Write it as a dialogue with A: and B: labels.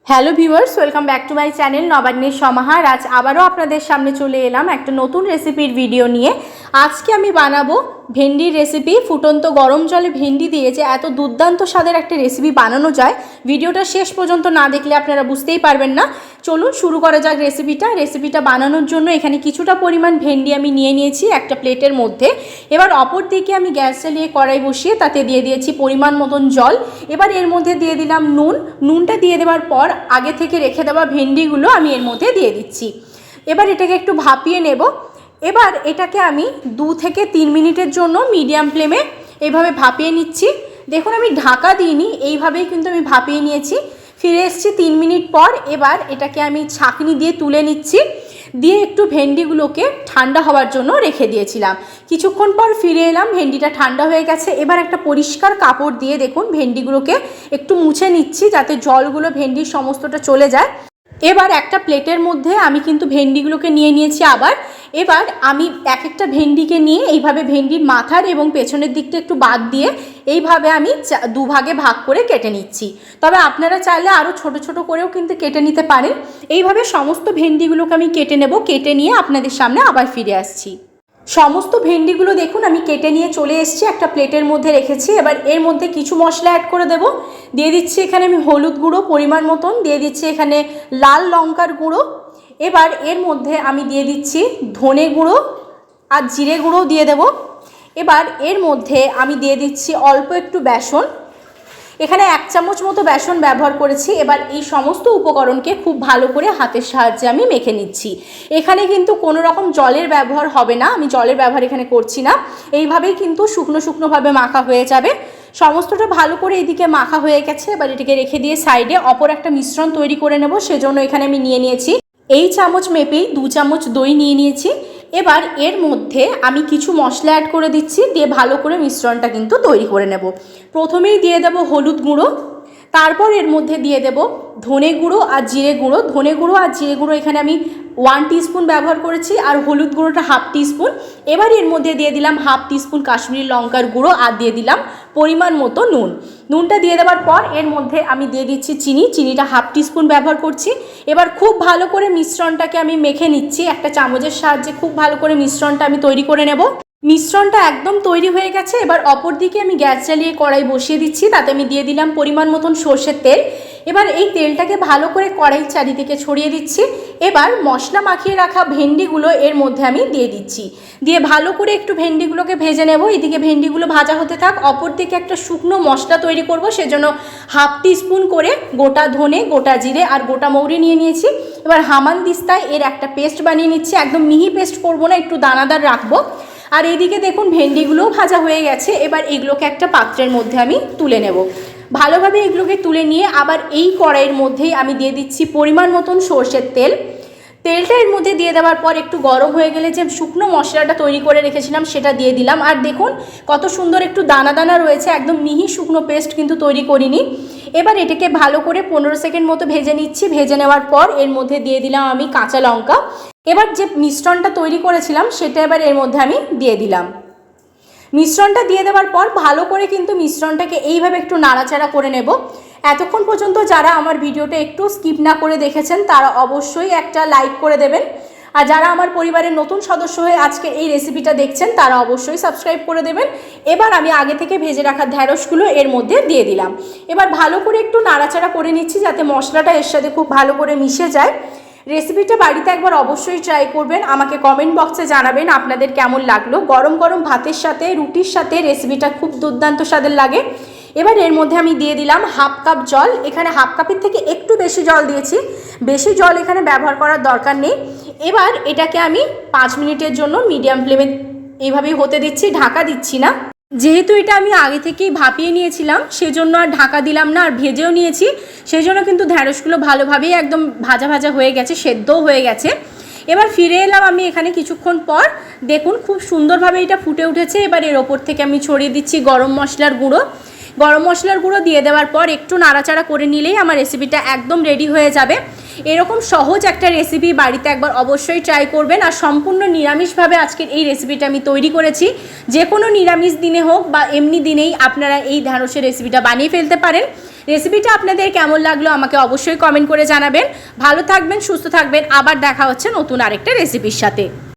A: Hello viewers, welcome back to my channel নবান্নের সমাহার। আজ আবারও আপনাদের সামনে চলে এলাম একটা নতুন রেসিপির ভিডিও নিয়ে। আজকে আমি বানাবো ভেন্ডির রেসিপি। ফুটন্ত গরম জলে ভেন্ডি দিয়ে যে এত দুর্দান্ত স্বাদের একটা রেসিপি বানানো যায়, ভিডিওটা শেষ পর্যন্ত না দেখলে আপনারা বুঝতেই পারবেন না। চলুন শুরু করা যাক রেসিপিটা বানানোর জন্য এখানে কিছুটা পরিমাণ ভেন্ডি আমি নিয়ে নিয়েছি একটা প্লেটের মধ্যে। এবার অপর দিকে আমি গ্যাস জ্বালিয়ে কড়াই বসিয়ে তাতে দিয়ে দিয়েছি পরিমাণ মতন জল। এবার এর মধ্যে দিয়ে দিলাম নুনটা দিয়ে দেওয়ার পর আগে থেকে রেখে দেওয়া ভেন্ডিগুলো আমি এর মধ্যে দিয়ে দিচ্ছি। এবার এটাকে একটু ভাপিয়ে নেব। এবার এটাকে আমি 2 থেকে 3 মিনিটের জন্য মিডিয়াম ফ্লেমে এইভাবে ভাপিয়ে নিচ্ছি। দেখুন আমি ঢাকা দিইনি, এইভাবেই কিন্তু আমি ভাপিয়ে নিয়েছি। ফিরে এসেছি 3 মিনিট পর। এবার এটাকে আমি ছাঁকনি দিয়ে তুলে নিচ্ছি, দিয়ে একটু ভেন্ডিগুলোকে ঠান্ডা হওয়ার জন্য রেখে দিয়েছিলাম। কিছুক্ষণ পর ফিরে এলাম, ভেন্ডিটা ঠান্ডা হয়ে গেছে। এবার একটা পরিষ্কার কাপড় দিয়ে দেখুন ভেন্ডিগুলোকে একটু মুছে নিচ্ছি যাতে জলগুলো ভেন্ডির সমস্তটা চলে যায়। এবার একটা প্লেটের মধ্যে আমি কিন্তু ভেন্ডিগুলোকে নিয়ে নিয়েছি আবার। এবার আমি এক একটা ভেন্ডিকে নিয়ে এইভাবে ভেন্ডির মাথার এবং পেছনের দিকটা একটু বাদ দিয়ে এইভাবে আমি 2 ভাগে ভাগ করে কেটে নিচ্ছি। তবে আপনারা চাইলে আরও ছোট ছোট করেও কিন্তু কেটে নিতে পারেন। এইভাবে সমস্ত ভেন্ডিগুলোকে আমি কেটে নেব। কেটে নিয়ে আপনাদের সামনে আবার ফিরে আসছি। সমস্ত ভেন্ডিগুলো দেখুন আমি কেটে নিয়ে চলে এসেছি, একটা প্লেটের মধ্যে রেখেছি। এবার এর মধ্যে কিছু মশলা অ্যাড করে দেব। দিয়ে দিচ্ছি এখানে আমি হলুদ গুঁড়ো পরিমাণ মতন, দিয়ে দিচ্ছি এখানে লাল লঙ্কার গুঁড়ো। এবার এর মধ্যে আমি দিয়ে দিচ্ছি ধনে গুঁড়ো আর জিরে গুঁড়ো দিয়ে দেব। এবার এর মধ্যে আমি দিয়ে দিচ্ছি অল্প একটু বেসন, এখানে 1 চামচ মতো বেসন ব্যবহার করেছি। এবার এই সমস্ত উপকরণকে খুব ভালো করে হাতের সাহায্যে আমি মেখে নিচ্ছি। এখানে কিন্তু কোনো রকম জলের ব্যবহার হবে না, আমি জলের ব্যবহার এখানে করছি না। এইভাবেই কিন্তু শুকনো শুকনোভাবে মাখা হয়ে যাবে। সমস্তটা ভালো করে এদিকে মাখা হয়ে গেছে। এবার এটিকে রেখে দিয়ে সাইডে অপর একটা মিশ্রণ তৈরি করে নেব। সেজন্য এখানে আমি নিয়ে নিয়েছি এই চামচ মেপেই 2 চামচ দই নিয়ে নিয়েছি। এবার এর মধ্যে আমি কিছু মশলা অ্যাড করে দিচ্ছি, দিয়ে ভালো করে মিশ্রণটা কিন্তু তৈরি করে নেব। প্রথমেই দিয়ে দেব হলুদ গুঁড়ো, তারপর এর মধ্যে দিয়ে দেব ধনে গুঁড়ো আর জিরে গুঁড়ো। ধনে গুঁড়ো আর জিরে গুঁড়ো এখানে আমি 1 টিস্পুন ব্যবহার করেছি, আর হলুদ গুঁড়োটা 1/2 টিস্পুন। এবার এর মধ্যে দিয়ে দিলাম 1/2 টিস্পুন কাশ্মীরি লঙ্কার গুঁড়ো, আর দিয়ে দিলাম পরিমাণ মতো নুনটা দিয়ে দেওয়ার পর এর মধ্যে আমি দিয়ে দিচ্ছি চিনিটা 1/2 টিস্পুন ব্যবহার করছি। এবার খুব ভালো করে মিশ্রণটাকে আমি মেখে নিচ্ছি একটা চামচের সাহায্যে। খুব ভালো করে মিশ্রণটা আমি তৈরি করে নেব। মিশ্রণটা একদম তৈরি হয়ে গেছে। এবার অপর দিকে আমি গ্যাস জ্বালিয়ে কড়াই বসিয়ে দিচ্ছি, তাতে আমি দিয়ে দিলাম পরিমাণ মতন সর্ষের তেল। এবার এই তেলটাকে ভালো করে কড়াইয়ের চারিদিকে ছড়িয়ে দিচ্ছি। এবার মশলা মাখিয়ে রাখা ভেন্ডিগুলো এর মধ্যে আমি দিয়ে দিচ্ছি, দিয়ে ভালো করে একটু ভেন্ডিগুলোকে ভেজে নেব। এদিকে ভেন্ডিগুলো ভাজা হতে থাক, অপর দিকে একটা শুকনো মশলা তৈরি করব। সেজন্য 1/2 টিস্পুন করে গোটা ধনে, গোটা জিরে আর গোটা মৌরি নিয়ে নিয়েছি। এবার হামানদিস্তায় এর একটা পেস্ট বানিয়ে নিচ্ছি। একদম মিহি পেস্ট করব না, একটু দানাদার রাখবো। আর এইদিকে দেখুন ভেন্ডিগুলোও ভাজা হয়ে গেছে। এবার এগুলোকে একটা পাত্রের মধ্যে আমি তুলে নেব। ভালোভাবে এগুলোকে তুলে নিয়ে আবার এই কড়াইয়ের মধ্যেই আমি দিয়ে দিচ্ছি পরিমাণ মতন সর্ষের তেলটা এর মধ্যে দিয়ে দেওয়ার পর একটু গরম হয়ে গেলে যে শুকনো মশলাটা তৈরি করে রেখেছিলাম সেটা দিয়ে দিলাম। আর দেখুন কত সুন্দর একটু দানা দানা রয়েছে, একদম মিহি শুকনো পেস্ট কিন্তু তৈরি করিনি। এবার এটাকে ভালো করে 15 সেকেন্ড মতো ভেজে নিচ্ছি। ভেজে নেওয়ার পর এর মধ্যে দিয়ে দিলাম আমি কাঁচা লঙ্কা। এবার যে মিশ্রণটা তৈরি করেছিলাম সেটা এবার এর মধ্যে আমি দিয়ে দিলাম। মিশ্রণটা দিয়ে দেওয়ার পর ভালো করে কিন্তু মিশ্রণটাকে এইভাবে একটু নাড়াচাড়া করে নেব। এতক্ষণ পর্যন্ত যারা আমার ভিডিওটা একটু স্কিপ না করে দেখেছেন তারা অবশ্যই একটা লাইক করে দেবেন, আর যারা আমার পরিবারের নতুন সদস্য হয়ে আজকে এই রেসিপিটা দেখছেন তারা অবশ্যই সাবস্ক্রাইব করে দেবেন। এবার আমি আগে থেকে ভেজে রাখা ঢ্যাঁড়সগুলো এর মধ্যে দিয়ে দিলাম। এবার ভালো করে একটু নাড়াচাড়া করে নিচ্ছি যাতে মশলাটা এর সাথে খুব ভালো করে মিশে যায়। রেসিপিটা বাড়িতে একবার অবশ্যই ট্রাই করবেন, আমাকে কমেন্ট বক্সে জানাবেন আপনাদের কেমন লাগলো। গরম গরম ভাতের সাথে, রুটির সাথে রেসিপিটা খুব দুর্দান্ত স্বাদের লাগে। এবার এর মধ্যে আমি দিয়ে দিলাম 1/2 কাপ জল। এখানে 1/2 কাপের থেকে একটু বেশি জল দিয়েছি, বেশি জল এখানে ব্যবহার করার দরকার নেই। এবার এটাকে আমি 5 মিনিটের জন্য মিডিয়াম ফ্লেমে এইভাবেই হতে দিচ্ছি, ঢাকা দিচ্ছি না। যেহেতু এটা আমি আগে থেকেই ভাপিয়ে নিয়েছিলাম সেজন্য আর ঢাকা দিলাম না, আর ভেজেও নিয়েছি, সেই জন্য কিন্তু ঢ্যাঁড়সগুলো ভালোভাবেই একদম ভাজা ভাজা হয়ে গেছে, সেদ্ধও হয়ে গেছে। এবার ফিরে এলাম আমি এখানে কিছুক্ষণ পর। দেখুন খুব সুন্দরভাবে এটা ফুটে উঠেছে। এবার এর ওপর থেকে আমি ছড়িয়ে দিচ্ছি গরম মশলার গুঁড়ো দিয়ে দেওয়ার পর একটু নাড়াচাড়া করে নিলেই আমার রেসিপিটা একদম রেডি হয়ে যাবে। এরকম সহজ একটা রেসিপি বাড়িতে একবার অবশ্যই ট্রাই করবেন। আর সম্পূর্ণ নিরামিষভাবে আজকের এই রেসিপিটা আমি তৈরি করেছি। যে কোনো নিরামিষ দিনে হোক বা এমনি দিনেই আপনারা এই ঢ্যাঁড়সের রেসিপিটা বানিয়ে ফেলতে পারেন। রেসিপিটা আপনাদের কেমন লাগলো আমাকে অবশ্যই কমেন্ট করে জানাবেন। ভালো থাকবেন, সুস্থ থাকবেন, আবার দেখা হচ্ছে নতুন আরেকটা রেসিপির সাথে।